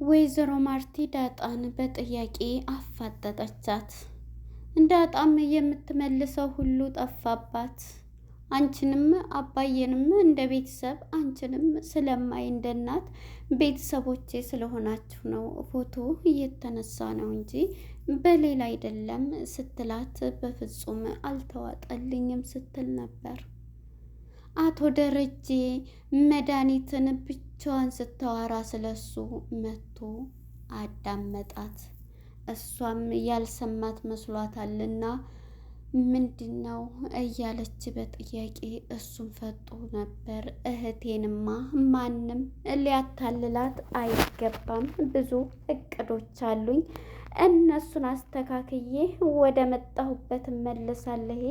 ወይዘሮ ማርቲ ዳጣን በጥያቄ አፋጠጠቻት። ዳጣም የምትመልሰው ሁሉ ጠፋባት። አንቺንም አባዬንም እንደ ቤተሰብ አንቺንም ስለማይ እንደ እናት ቤተሰቦቼ ስለሆናችሁ ነው ፎቶ እየተነሳ ነው እንጂ በሌላ አይደለም ስትላት በፍጹም አልተዋጠልኝም ስትል ነበር። አቶ ደረጀ መድኃኒትን ብቻዋን ስታወራ ስለሱ መጥቶ አዳመጣት። እሷም ያልሰማት መስሏታልና ምንድነው እያለች በጥያቄ እሱም ፈጦ ነበር። እህቴንማ ማንም ሊያታልላት አይገባም፣ ብዙ እቅዶች አሉኝ፣ እነሱን አስተካክዬ ወደ መጣሁበት እመለሳለሁ።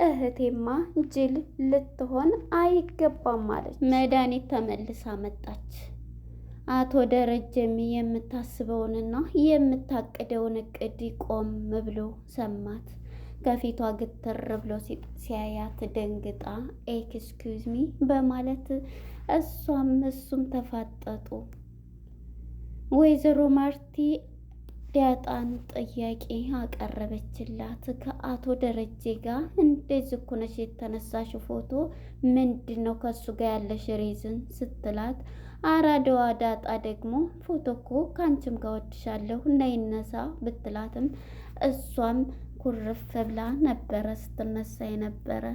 እህቴማ ጅል ልትሆን አይገባም አለች። መድኃኒት ተመልሳ መጣች። አቶ ደረጀም የምታስበውንና የምታቅደውን እቅድ ቆም ብሎ ሰማት። ከፊቷ ግትር ብሎ ሲያያት ደንግጣ ኤክስኪውዝ ሚ በማለት እሷም እሱም ተፋጠጡ። ወይዘሮ ማርቲ ዳጣን ጥያቄ አቀረበችላት። ከአቶ ደረጀ ጋር እንደዚህ እኮ ነሽ የተነሳሽው ፎቶ ምንድን ነው ከሱ ጋር ያለሽ ሪዝን ስትላት፣ አራዳዋ ዳጣ ደግሞ ፎቶ እኮ ከአንቺም ጋር ወድሻለሁ ነይ እነሳ ብትላትም እሷም ኩርፍ ብላ ነበረ ስትነሳ የነበረ።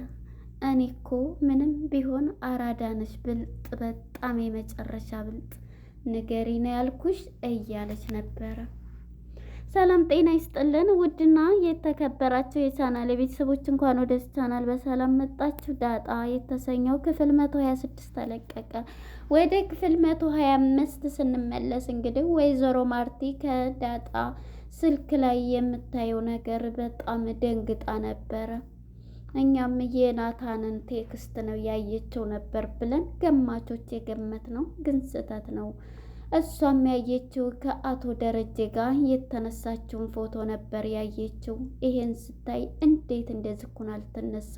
እኔ እኮ ምንም ቢሆን አራዳ ነሽ ብልጥ፣ በጣም የመጨረሻ ብልጥ፣ ንገሪ ነው ያልኩሽ እያለች ነበረ። ሰላም ጤና ይስጥልን ውድና የተከበራችሁ የቻናል የቤተሰቦች እንኳን ወደ ቻናል በሰላም መጣችሁ። ዳጣ የተሰኘው ክፍል 126 ተለቀቀ። ወደ ክፍል 125 ስንመለስ እንግዲህ ወይዘሮ ማርቲ ከዳጣ ስልክ ላይ የምታየው ነገር በጣም ደንግጣ ነበረ። እኛም የናታንን ቴክስት ነው ያየችው ነበር ብለን ገማቾች የገመት ነው፣ ግን ስህተት ነው። እሷም ያየችው ከአቶ ደረጀ ጋር የተነሳችውን ፎቶ ነበር ያየችው። ይሄን ስታይ እንዴት እንደዚህ እኩል ልትነሳ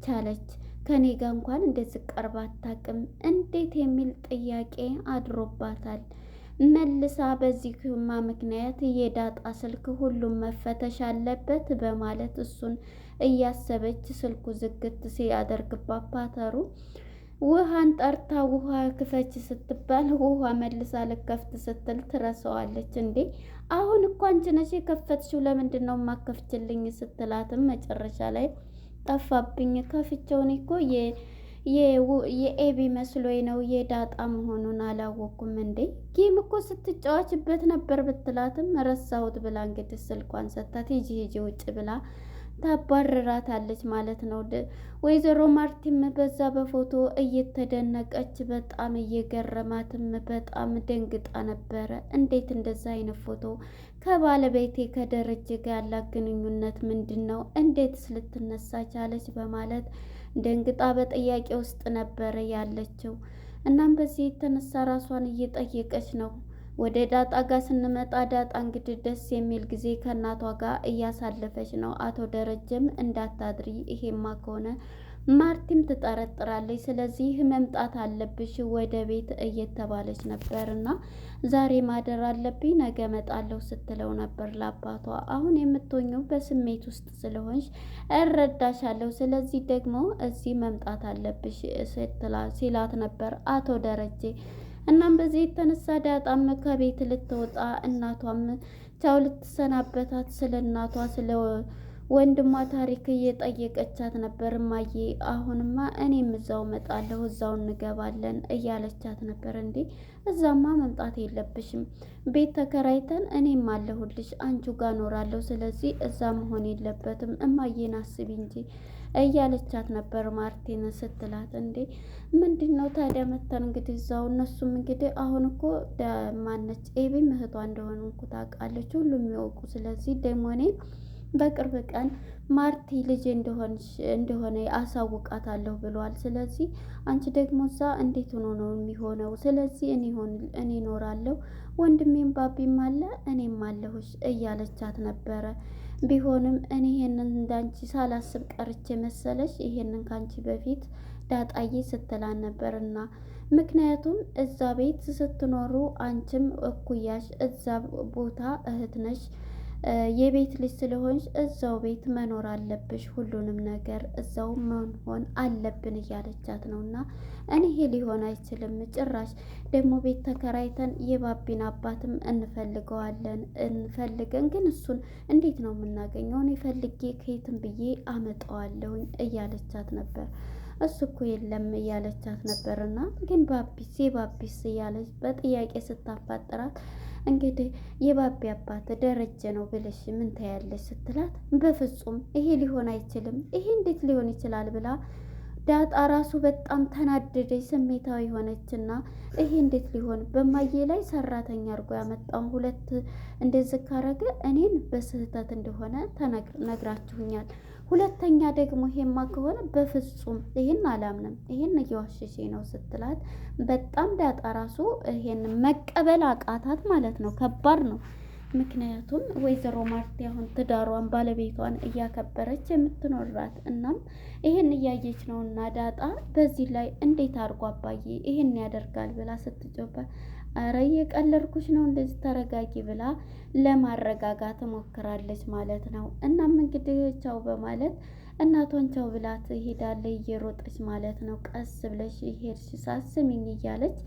ቻለች? ከኔ ጋር እንኳን እንደዚህ ቀርባ አታውቅም እንዴት የሚል ጥያቄ አድሮባታል። መልሳ በዚህማ ምክንያት የዳጣ ስልክ ሁሉም መፈተሽ አለበት በማለት እሱን እያሰበች ስልኩ ዝግት ሲያደርግባት ፓተሩ ውሃን ጠርታ ውሃ ክፈች ስትባል ውሃ መልሳ ልከፍት ስትል ትረሳዋለች። እንዴ አሁን እኮ አንቺ ነሽ የከፈትሽው ለምንድን ነው የማከፍችልኝ ስትላትም መጨረሻ ላይ ጠፋብኝ፣ ከፍቼውን እኮ የኤቢ መስሎኝ ነው የዳጣ መሆኑን አላወኩም። እንዴ ጌም እኮ ስትጫዋችበት ነበር ብትላትም ረሳሁት ብላ እንግዲህ ስልኳን ሰታት ሂጂ ሂጂ ውጭ ብላ ታባርራታለች ማለት ነው። ወይዘሮ ማርቲም በዛ በፎቶ እየተደነቀች በጣም እየገረማትም በጣም ደንግጣ ነበረ። እንዴት እንደዛ አይነት ፎቶ ከባለቤቴ ከደረጀ ጋር ያላት ግንኙነት ምንድን ነው? እንዴትስ ልትነሳ ቻለች? በማለት ደንግጣ በጥያቄ ውስጥ ነበረ ያለችው። እናም በዚህ የተነሳ ራሷን እየጠየቀች ነው። ወደ ዳጣ ጋር ስንመጣ ዳጣ እንግዲህ ደስ የሚል ጊዜ ከእናቷ ጋር እያሳለፈች ነው። አቶ ደረጀም እንዳታድሪ፣ ይሄማ ከሆነ ማርቲም ትጠረጥራለች፣ ስለዚህ መምጣት አለብሽ ወደ ቤት እየተባለች ነበር እና ዛሬ ማደር አለብኝ ነገ እመጣለሁ ስትለው ነበር ለአባቷ። አሁን የምትሆኘው በስሜት ውስጥ ስለሆንሽ እረዳሻለሁ፣ ስለዚህ ደግሞ እዚህ መምጣት አለብሽ ሲላት ነበር አቶ ደረጀ። እናም በዚህ የተነሳ ዳጣም ከቤት ልትወጣ እናቷም ቻው ልትሰናበታት ስለ እናቷ ስለ ወንድሟ ታሪክ እየጠየቀቻት ነበር። እማዬ አሁንማ እኔም እዛው እመጣለሁ እዛው እንገባለን እያለቻት ነበር። እንዴ እዛማ መምጣት የለብሽም ቤት ተከራይተን እኔም አለሁልሽ አንቺ ጋር እኖራለሁ፣ ስለዚህ እዛ መሆን የለበትም እማዬን አስቢ እንጂ እያለቻት ነበር ማርቲን ስትላት። እንዴ ምንድን ነው ታዲያ መተን እንግዲህ እዛው እነሱም እንግዲህ አሁን እኮ ማነች ኤቢም እህቷ እንደሆኑ እኮ ታውቃለች ሁሉም የሚያውቁ፣ ስለዚህ ደግሞ እኔ በቅርብ ቀን ማርቲ ልጅ እንደሆነ አሳውቃታለሁ ብሏል። ስለዚህ አንቺ ደግሞ እዛ እንዴት ሆኖ ነው የሚሆነው? ስለዚህ እኔ እኖራለሁ ወንድሜም ባቢም አለ እኔም አለሁሽ እያለቻት ነበረ። ቢሆንም እኔ ይሄንን እንዳንቺ ሳላስብ ቀርቼ መሰለሽ ይሄንን ካንቺ በፊት ዳጣዬ ስትላን ነበርና ምክንያቱም እዛ ቤት ስትኖሩ አንቺም እኩያሽ እዛ ቦታ እህት ነሽ፣ የቤት ልጅ ስለሆንሽ እዛው ቤት መኖር አለብሽ፣ ሁሉንም ነገር እዛው መሆን አለብን እያለቻት ነው። እና እኔ ይሄ ሊሆን አይችልም ጭራሽ ደግሞ ቤት ተከራይተን የባቢን አባትም እንፈልገዋለን እንፈልገን፣ ግን እሱን እንዴት ነው የምናገኘው? እኔ ፈልጌ ከየትም ብዬ አመጣዋለሁኝ እያለቻት ነበር። እሱ እኮ የለም እያለቻት ነበርና ግን ባቢስ የባቢስ እያለች በጥያቄ ስታፋጥራት እንግዲህ የባቢ አባት ደረጀ ነው ብለሽ ምን ታያለሽ ስትላት፣ በፍጹም ይሄ ሊሆን አይችልም፣ ይሄ እንዴት ሊሆን ይችላል ብላ ዳጣ ራሱ በጣም ተናደደች፣ ስሜታዊ ሆነችና ይሄ እንዴት ሊሆን በማዬ ላይ ሰራተኛ አድርጎ ያመጣውን ሁለት እንደዚህ ካረገ እኔን በስህተት እንደሆነ ነግራችሁኛል። ሁለተኛ ደግሞ ይሄማ ከሆነ በፍጹም ይሄን አላምንም፣ ይሄን እየዋሸሽ ነው ስትላት በጣም ዳጣ ራሱ ይሄን መቀበል አቃታት ማለት ነው። ከባድ ነው። ምክንያቱም ወይዘሮ ማርቲ አሁን ትዳሯን ባለቤቷን እያከበረች የምትኖራት እናም ይሄን እያየች ነው። እና ዳጣ በዚህ ላይ እንዴት አድርጎ አባዬ ይሄን ያደርጋል ብላ ስትጮበት፣ አረ እየቀለድኩሽ ነው እንደዚህ ተረጋጊ ብላ ለማረጋጋት ሞክራለች ማለት ነው። እናም እንግዲህ ቻው በማለት እናቷን ቻው ብላት ትሄዳለች እየሮጠች ማለት ነው። ቀስ ብለሽ ሄድሽ ሳስሚኝ እያለች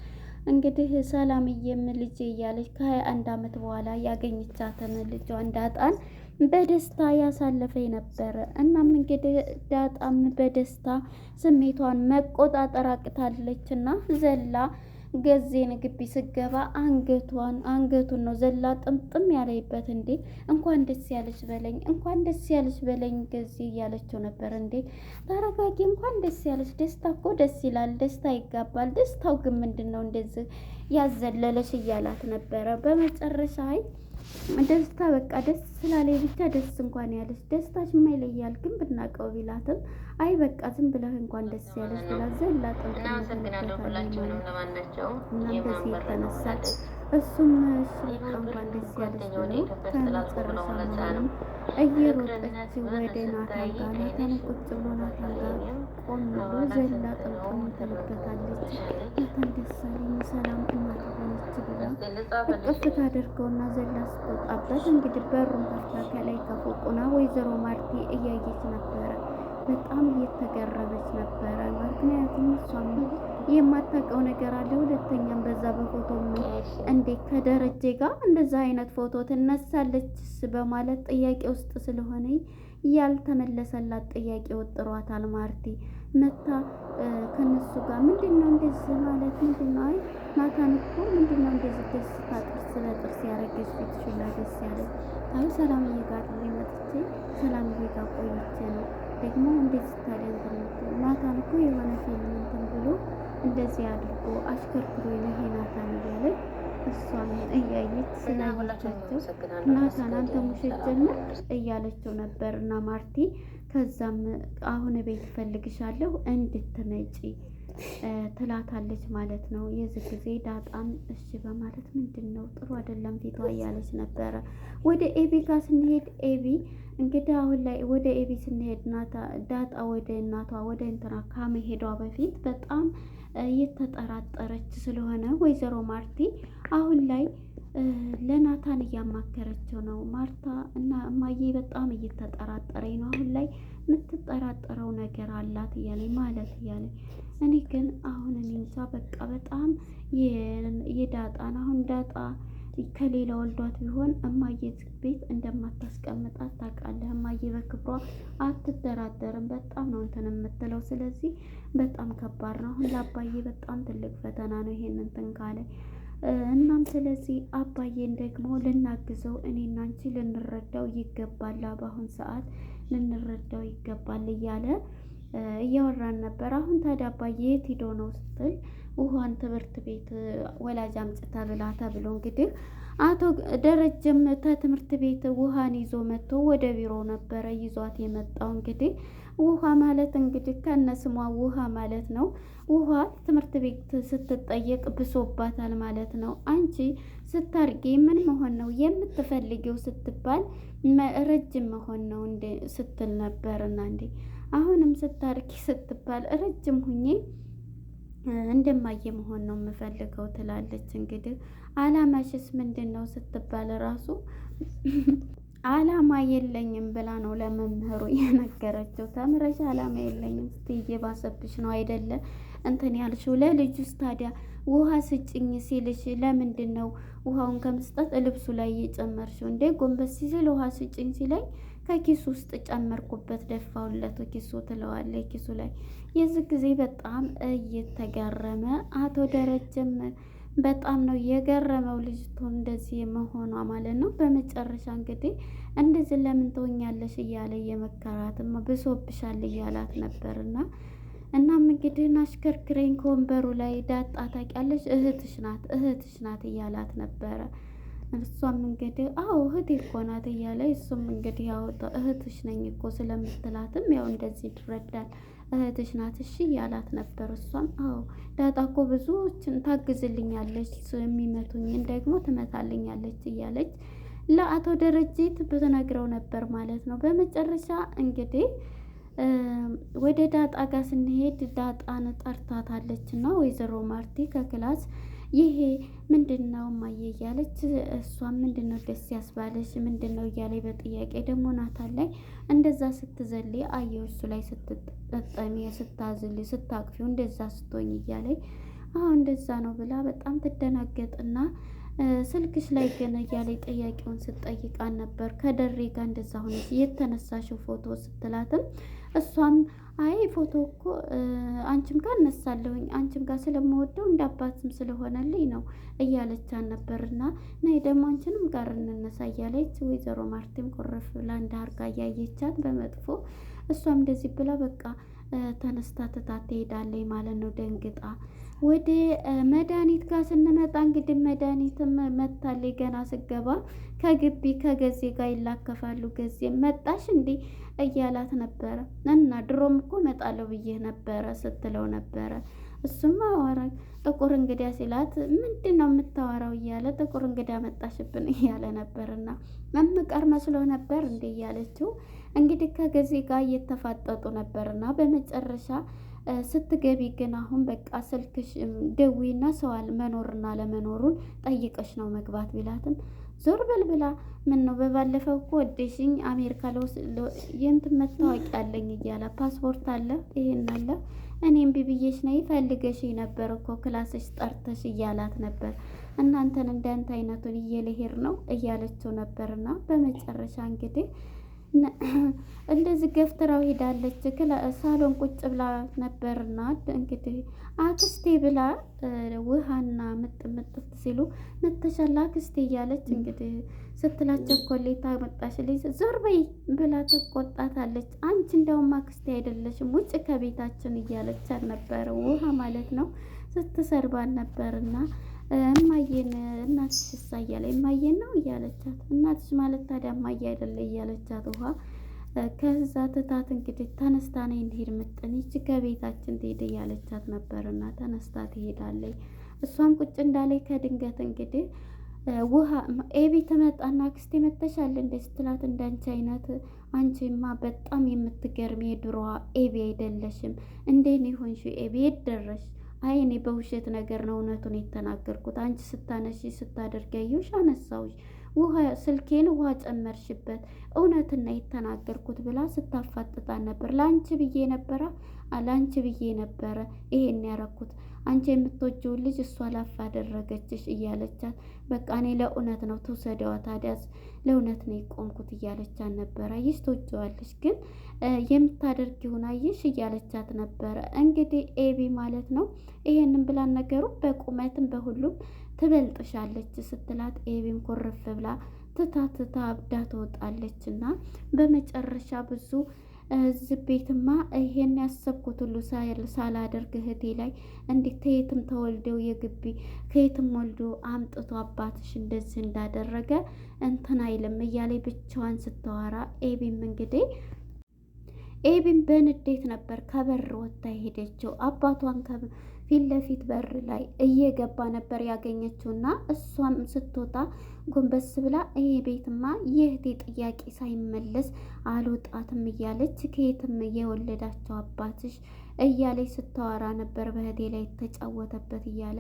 እንግዲህ ሰላምዬም ልጄ እያለች ከ21 ዓመት በኋላ ያገኘቻትን ልጇን ዳጣን በደስታ ያሳለፈ ነበረ። እናም እንግዲህ ዳጣም በደስታ ስሜቷን መቆጣጠር አቅታለችና ዘላ ገዜን ግቢ ስገባ አንገቱን ነው ዘላ ጥምጥም ያለይበት። እንዴ እንኳን ደስ ያለች በለኝ፣ እንኳን ደስ ያለች በለኝ ገዜ እያለችው ነበር። እንዴ ተረጋጊ፣ እንኳን ደስ ያለች፣ ደስታ እኮ ደስ ይላል፣ ደስታ ይጋባል። ደስታው ግን ምንድን ነው እንደዚህ ያዘለለሽ እያላት ነበረ። በመጨረሻ ደስታ በቃ ደስ ስላለኝ ብቻ ደስ እንኳን ያለች ደስታሽማ ይለያል ግን ብናቀው ቢላትም አይ በቃ ዝም ብለህ እንኳን ደስ ያለች ብላ ዘላ ጠንጠለታለች ማለት ነው። እናም በዚህ የተነሳ እሱም እንኳን ደስ ያለች ብሎ ከመጨረሻ መሆንም እየሮጠች ወደ ናታን ጋር ናታን ቁጭ ብሎ ናታን ጋር ቆም ብሎ ዘላ ጠንጠም ትልበታለች። ናታን ደስ አለኝ ሰላም እናት ሆነች ብላ እቅፍ ታደርገውና ዘላ ስትወጣበት እንግዲህ በሩን ከፍታ ከላይ ከፎቁና ወይዘሮ ማርቲ እያየች ነበረ። በጣም እየተገረመች ነበረ። ምክንያቱም እሷም የማታውቀው ነገር አለ። ሁለተኛም በዛ በፎቶ እንዴት ከደረጀ ጋር እንደዛ አይነት ፎቶ ትነሳለች በማለት ጥያቄ ውስጥ ስለሆነ ያልተመለሰላት ጥያቄ ወጥሯታል። ማርቲ መታ ከነሱ ጋር ምንድነው እንደዚህ ማለት ምንድነው? አይ ናታን እኮ ምንድነው እንደዚህ ደስታ ጥርስ ለጥርስ ያረገች ፊትሽላ ደስ ያለች። አይ ሰላምዬ ጋር መጥቼ ሰላምዬ ጋር ቆይቼ ነው ደግሞ እንደዚህ ታደንቅ ናታን እኮ የሆነ ፊልም እንትን ብሎ እንደዚህ አድርጎ አሽከርክሮ ይሄ ናታን እያለች እሷን እያየች ስላየቻቸው ናታን አንተ ሙሸት ጀመር እያለችው ነበር። እና ማርቲ ከዛም አሁን ቤት እፈልግሻለሁ እንድትመጪ ትላታለች ማለት ነው። የዚህ ጊዜ ዳጣም እሺ በማለት ምንድን ነው ጥሩ አይደለም ፊቷ እያለች ነበረ። ወደ ኤቢ ጋር ስንሄድ ኤቢ እንግዲህ አሁን ላይ ወደ ኤቢ ስንሄድ ዳጣ ወደ እናቷ ወደ እንትና ከመሄዷ በፊት በጣም እየተጠራጠረች ስለሆነ ወይዘሮ ማርቲ አሁን ላይ ለናታን እያማከረችው ነው። ማርታ እና እማዬ በጣም እየተጠራጠረኝ ነው፣ አሁን ላይ የምትጠራጠረው ነገር አላት እያለኝ ማለት እያለኝ እኔ ግን አሁን እኔ እንጃ በቃ በጣም የዳጣን አሁን ዳጣ ከሌላ ወልዷት ቢሆን እማዬ ቤት እንደማታስቀምጣት ታውቃለህ። እማዬ በክብሯ አትደራደርም፣ በጣም ነው እንትን የምትለው። ስለዚህ በጣም ከባድ ነው። አሁን ለአባዬ በጣም ትልቅ ፈተና ነው ይሄን እንትን ካለ እናም ስለዚህ አባዬን ደግሞ ልናግዘው እኔና አንቺ ልንረዳው ይገባል፣ በአሁን ሰዓት ልንረዳው ይገባል እያለ እያወራን ነበር። አሁን ታዲያ አባዬ የት ሄዶ ነው ስትል ውሃን ትምህርት ቤት ወላጅ አምጪ ተብላ ተብሎ እንግዲህ አቶ ደረጀም ከትምህርት ቤት ውሃን ይዞ መጥቶ ወደ ቢሮ ነበረ ይዟት የመጣው። እንግዲህ ውሃ ማለት እንግዲህ ከነስሟ ውሃ ማለት ነው። ውሃ ትምህርት ቤት ስትጠየቅ ብሶባታል ማለት ነው። አንቺ ስታርጊ ምን መሆን ነው የምትፈልጊው ስትባል ረጅም መሆን ነው እንደ ስትል ነበርና እንዴ አሁንም ስታርጊ ስትባል ረጅም ሁኜ እንደማየ መሆን ነው የምፈልገው ትላለች። እንግዲህ አላማሽስ ምንድን ነው ስትባል ራሱ አላማ የለኝም ብላ ነው ለመምህሩ የነገረችው። ተምረሽ አላማ የለኝም ስትይ እየባሰብሽ ነው አይደለ እንትን ያልሽው። ለልጁስ ታዲያ ውሃ ስጭኝ ሲልሽ ለምንድን ነው ውሃውን ከመስጠት ልብሱ ላይ እየጨመርሽው እንዴ? ጎንበስ ሲል ውሃ ስጭኝ ሲለኝ ከኪሱ ውስጥ ጨመርኩበት ደፋውለት ኪሱ ትለዋለች ኪሱ ላይ። የዚህ ጊዜ በጣም እየተገረመ አቶ ደረጀም በጣም ነው የገረመው ልጅቱ እንደዚህ መሆኗ ማለት ነው። በመጨረሻ እንግዲህ እንደዚህ ለምን ትሆኛለሽ እያለ የመከራትም ብሶብሻል እያላት ነበርና እናም እንግዲህ አሽከርክረኝ ከወንበሩ ላይ ዳጣ ታውቂያለሽ እህትሽ ናት እያላት ነበረ። እሷም እንግዲህ አዎ እህቴ እኮ ናት እያለ እሱም እንግዲህ ያው እህትሽ ነኝ እኮ ስለምትላትም ያው እንደዚህ ይረዳል። እህትሽ ናት እሺ እያላት ነበር። እሷም አዎ ዳጣ እኮ ብዙዎችን ታግዝልኛለች፣ የሚመቱኝን ደግሞ ትመታልኛለች እያለች ለአቶ ደረጀት ብትነግረው ነበር ማለት ነው። በመጨረሻ እንግዲህ ወደ ዳጣ ጋር ስንሄድ ዳጣን ጠርታታለች እና ወይዘሮ ማርቲ ከክላስ ይሄ ምንድን ነው እማዬ እያለች እሷም ምንድን ነው ደስ ያስባለሽ ምንድን ነው እያለች በጥያቄ ደግሞ ናታን ላይ እንደዛ ስትዘሊ አየሁ እሱ ላይ ስትጠጠሚ ስታዝሊ ስታቅፊው እንደዛ ስትሆኝ እያለች አዎ እንደዛ ነው ብላ በጣም ትደናገጥና ስልክሽ ላይ ገና እያለች ጥያቄውን ስትጠይቃን ነበር። ከደሬ ጋር እንደዛ ሆነች የተነሳሽው ፎቶ ስትላትም እሷም አይ ፎቶ እኮ አንቺም ጋር እነሳለሁኝ አንቺም ጋር ስለምወደው እንደ አባትም ስለሆነልኝ ነው እያለቻን ነበርና ነይ ደግሞ አንቺንም ጋር እንነሳ እያለች ወይዘሮ ማርቲም ቆረፍ ብላ እንዳርጋ እያየቻት በመጥፎ እሷም እንደዚህ ብላ በቃ ተነስታ ትታት ትሄዳለች ማለት ነው ደንግጣ። ወደ መድኃኒት ጋር ስንመጣ እንግዲህ መድኃኒትም መታለች ገና ስገባ ከግቢ ከገዜ ጋር ይላከፋሉ። ገዜ መጣሽ እንዴ እያላት ነበረ እና ድሮም እኮ መጣለው ብዬ ነበረ ስትለው ነበረ። እሱማ አወራ ጥቁር እንግዳ ሲላት ምንድን ነው የምታወራው እያለ ጥቁር እንግዳ መጣሽብን እያለ ነበርና መምቀር መስሎ ነበር እንዴ እያለችው እንግዲህ ከገዜ ጋር እየተፋጠጡ ነበርና በመጨረሻ ስትገቢ ግን አሁን በቃ ስልክሽ ደዊና ሰዋል መኖርና ለመኖሩን ጠይቀሽ ነው መግባት ቢላትም ዞር በል ብላ ምን ነው በባለፈው እኮ ወደሽኝ አሜሪካ የእንትን መታወቂያ አለኝ እያለ ፓስፖርት አለ ይሄን አለ እኔም ቢብዬሽ ነይ ፈልገሽኝ ነበር እኮ ክላስሽ ጠርተሽ እያላት ነበር። እናንተን እንዳንተ አይነቱን እየልሄድ ነው እያለችው ነበርና በመጨረሻ እንግዲህ እንደዚህ ገፍትራው ሄዳለች። ሳሎን ቁጭ ብላ ነበርና እንግዲህ አክስቴ ብላ ውሃና ምጥምጥት ሲሉ መተሻላ አክስቴ እያለች እንግዲህ ስትላቸው ኮሌታ መጣሽልኝ ዞር በይ ብላ ትቆጣታለች። አንቺ እንደውም አክስቴ አይደለሽም ውጭ ከቤታችን እያለች ነበረ ውሃ ማለት ነው ስትሰርባን ነበርና እማዬን እናትሽ እሳ እያለ እማዬን ነው እያለቻት እናትሽ ማለት ታዲያ እማዬ አይደለ እያለቻት ውሃ ከዛ ትታት እንግዲህ ተነስታ ነይ እንሂድ ምጥን ይቺ ከቤታችን ትሄድ እያለቻት ነበርና ተነስታ ትሄዳለች። እሷም ቁጭ እንዳለች ከድንገት እንግዲህ ውሃ ኤቢ ትመጣና አክስቴ መተሻል እንደ ስትላት እንዳንቺ አይነት አንቺማ በጣም የምትገርሚ የድሮዋ ኤቢ አይደለሽም እንዴት ነው ሆንሽ ኤቢ የት ደረሽ? አይ እኔ በውሸት ነገር ነው እውነቱን የተናገርኩት። አንቺ ስታነሺ ስታደርጊ አየሁሽ አነሳሁሽ ውሃ ስልኬን ውሃ ጨመርሽበት እውነትና የተናገርኩት ብላ ስታፋጥጣን ነበር። ለአንቺ ብዬ ነበረ ለአንቺ ብዬ ነበረ ይሄን ያረኩት አንቺ የምትወጂውን ልጅ እሷ ላፍ አደረገችሽ እያለቻት በቃ እኔ ለእውነት ነው ትውሰደዋ ታዲያስ ለእውነት ነው የቆምኩት እያለቻት ነበረ። አየሽ ትወጂዋለሽ ግን የምታደርጊውን አየሽ እያለቻት ነበረ። እንግዲህ ኤቢ ማለት ነው ይሄንን ብላን ነገሩ በቁመትም በሁሉም ትበልጥሻለች ስትላት ኤቢም ኮረፍ ብላ ትታ አብዳ ትወጣለች። እና በመጨረሻ ብዙ እዚህ ቤትማ ይሄን ያሰብኩት ሁሉ ሳላደርግ እህቴ ላይ እንዴት ከየትም ተወልደው የግቢ ከየትም ወልዶ አምጥቶ አባትሽ እንደዚህ እንዳደረገ እንትን አይልም እያለች ብቻዋን ስተዋራ ኤቢም እንግዲህ ኤቢም በንዴት ነበር ከበር ወጥታ ሄደችው። አባቷን ፊት ለፊት በር ላይ እየገባ ነበር ያገኘችውና እሷም ስትወጣ ጎንበስ ብላ ይሄ ቤትማ የእህቴ ጥያቄ ሳይመለስ አልወጣትም እያለች ከየትም የወለዳቸው አባትሽ እያለች ስታወራ ነበር። በእህቴ ላይ የተጫወተበት እያለ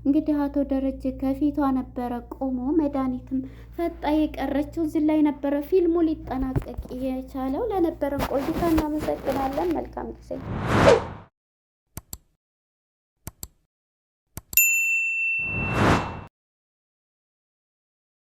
እንግዲህ አቶ ደረጀ ከፊቷ ነበረ ቆሞ መድኃኒትም ፈጣ የቀረችው እዚህ ላይ ነበረ ፊልሙ ሊጠናቀቅ የቻለው። ለነበረን ቆይታ እናመሰግናለን። መልካም ጊዜ